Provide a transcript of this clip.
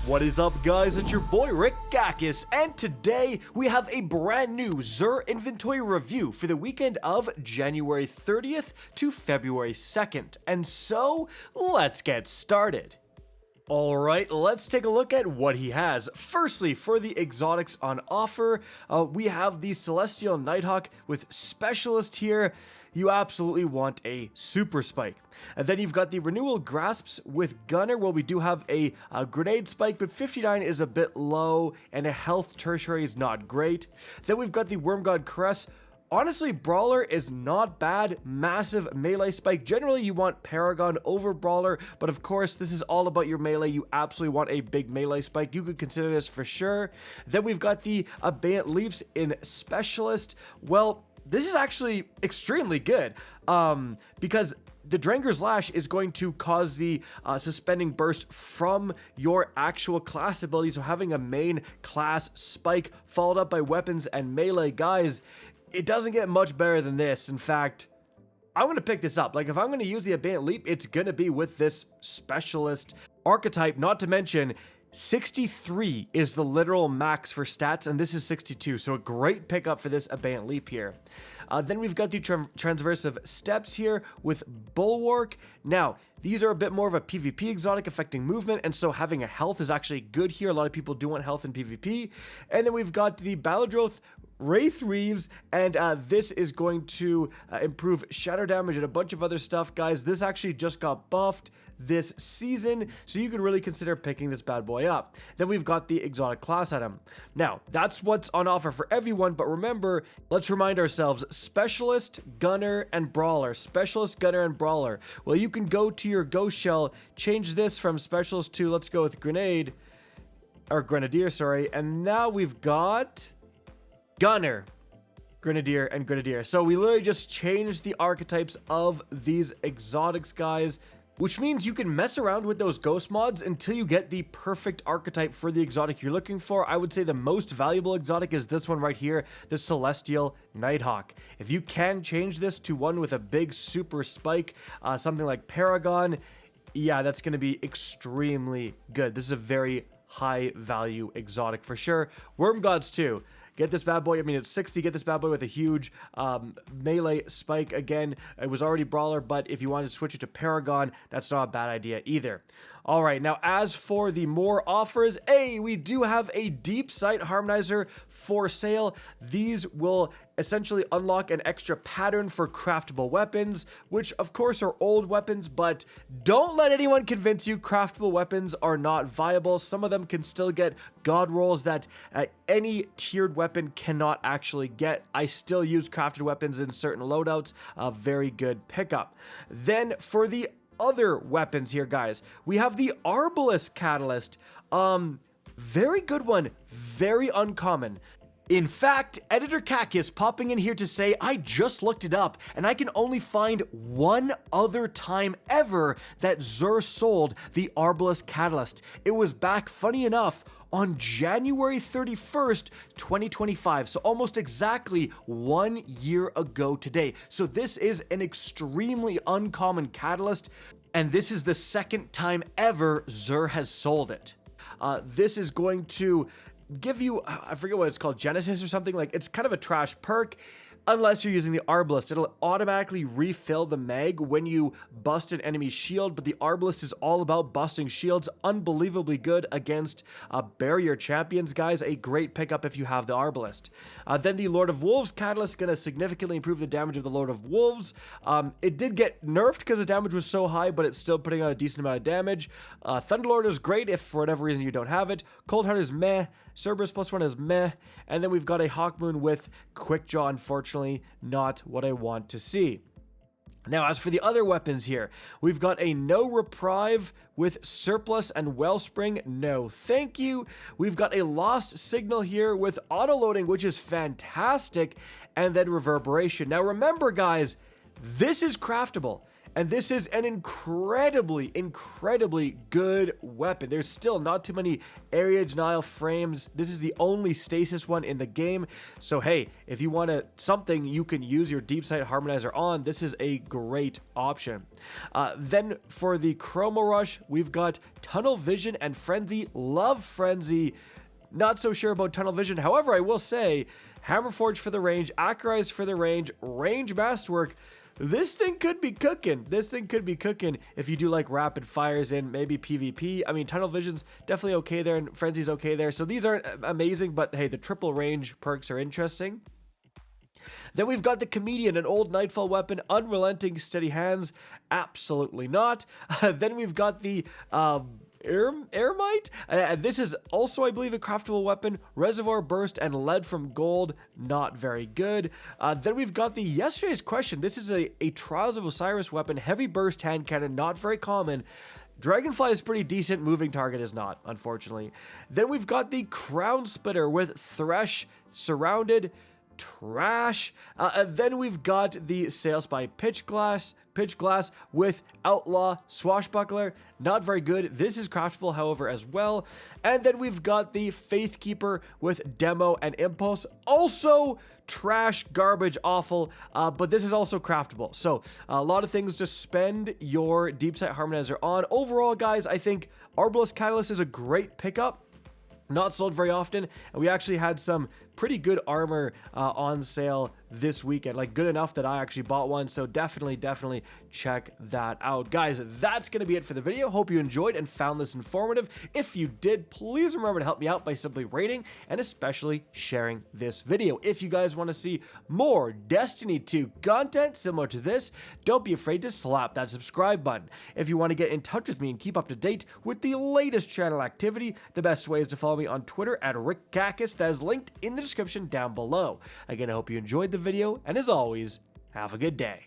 What is up, guys? It's your boy Renegades, and today we have a brand new Xur Inventory review for the weekend of January 30th to February 2nd. And so, let's get started. Alright, let's take a look at what he has. Firstly, for the exotics on offer, we have the Celestial Nighthawk with Specialist here. You absolutely want a super spike. And then you've got the Renewal Grasps with Gunner. Well, we do have a grenade spike, but 59 is a bit low, and a health tertiary is not great. Then we've got the Worm God Caress. Honestly, Brawler is not bad. Massive melee spike. Generally, you want Paragon over Brawler, but of course, this is all about your melee. You absolutely want a big melee spike. You could consider this for sure. Then we've got the Abandoned Leaps in Specialist. Well, this is actually extremely good because the Dranger's Lash is going to cause the suspending burst from your actual class ability. So having a main class spike followed up by weapons and melee, guys, it doesn't get much better than this. In fact, I'm going to pick this up. Like, if I'm going to use the Abandoned Leap, it's going to be with this Specialist archetype, not to mention 63 is the literal max for stats, and this is 62, so a great pickup for this Abandoned Leap here. Then we've got the Transversive Steps here with Bulwark. Now, these are a bit more of a PvP exotic affecting movement, and so having a health is actually good here. A lot of people do want health in PvP. And then we've got the Battledroth Wraith Reeves, and this is going to improve shatter damage and a bunch of other stuff, guys. This actually just got buffed this season, so you could really consider picking this bad boy up. Then we've got the exotic class item. Now, that's what's on offer for everyone, but remember, let's remind ourselves, Specialist, Gunner, and Brawler. Specialist, Gunner, and Brawler. Well, you can go to your Ghost Shell, change this from Specialist to, let's go with Grenadier, sorry, and now we've got Gunner, Grenadier, and Grenadier. So we literally just changed the archetypes of these exotics, guys, which means you can mess around with those ghost mods until you get the perfect archetype for the exotic you're looking for. I would say the most valuable exotic is this one right here, the Celestial Nighthawk. If you can change this to one with a big super spike, something like Paragon, yeah, that's going to be extremely good. This is a very high value exotic for sure. Worm Gods too. Get this bad boy, I mean, it's 60, get this bad boy with a huge melee spike. Again, it was already Brawler, but if you wanted to switch it to Paragon, that's not a bad idea either. All right, now as for the more offers, we do have a Deep Sight Harmonizer for sale. These will essentially unlock an extra pattern for craftable weapons, which of course are old weapons, but don't let anyone convince you craftable weapons are not viable. Some of them can still get god rolls that any tiered weapon cannot actually get. I still use crafted weapons in certain loadouts. A very good pickup. Then for the other weapons here, guys, we have the Arbalest Catalyst. Very good one, very uncommon. In fact, Editor Cac is popping in here to say, I just looked it up, and I can only find one other time ever that Xur sold the Arbalest Catalyst. It was back, funny enough, on January 31st, 2025. So almost exactly 1 year ago today. So this is an extremely uncommon catalyst, and this is the second time ever Xur has sold it. This is going to give you, I forget what it's called, Genesis or something. Like, it's kind of a trash perk. Unless you're using the Arbalest, it'll automatically refill the mag when you bust an enemy's shield, but the Arbalest is all about busting shields. Unbelievably good against barrier champions, guys. A great pickup if you have the Arbalest. Then the Lord of Wolves Catalyst is going to significantly improve the damage of the Lord of Wolves. It did get nerfed because the damage was so high, but it's still putting out a decent amount of damage. Thunderlord is great if for whatever reason you don't have it. Cold Heart is meh. Cerberus +1 is meh. And then we've got a Hawkmoon with Quickjaw, unfortunately not what I want to see. Now, as for the other weapons here, we've got a No Reprieve with Surplus and Wellspring. No, thank you. We've got a Lost Signal here with auto-loading, which is fantastic, and then Reverberation. Now, remember, guys, this is craftable. And this is an incredibly good weapon. There's still not too many area denial frames. This is the only stasis one in the game. So hey, if you want something you can use your deep sight harmonizer on, this is a great option. Then for the Chroma Rush, we've got Tunnel Vision and Frenzy. Love Frenzy. Not so sure about Tunnel Vision. However, I will say Hammerforge for the range, Accurized for the range, Range Masterwork. This thing could be cooking. This thing could be cooking if you do like rapid fires in maybe PvP. I mean, Tunnel Vision's definitely okay there and Frenzy's okay there. So these aren't amazing, but hey, the triple range perks are interesting. Then we've got the Comedian, an old Nightfall weapon, Unrelenting Steady Hands, absolutely not. Then we've got the Eremite, this is also, I believe, a craftable weapon. Reservoir Burst and Lead from Gold, not very good. Then we've got the Yesterday's Question. This is a Trials of Osiris weapon, Heavy Burst Hand Cannon, not very common. Dragonfly is pretty decent, Moving Target is not, unfortunately. Then we've got the Crown Splitter with Thresh, Surrounded, trash. Then we've got the Sales by Pitch Glass with Outlaw Swashbuckler, not very good. This is craftable, however, as well. And then we've got the Faithkeeper with Demo and Impulse, also trash, garbage, awful, but this is also craftable. So a lot of things to spend your deep sight harmonizer on. Overall, guys, I think Arbalest Catalyst is a great pickup. Not sold very often, and we actually had some pretty good armor on sale this weekend, like good enough that I actually bought one. So definitely check that out, guys. That's gonna be it for the video. Hope you enjoyed and found this informative. If you did, please remember to help me out by simply rating and especially sharing this video. If you guys want to see more Destiny 2 content similar to this, don't be afraid to slap that subscribe button. If you want to get in touch with me and keep up to date with the latest channel activity, the best way is to follow me on Twitter at RickGakis. That is linked in the description down below. Again, I hope you enjoyed the video, and as always, have a good day.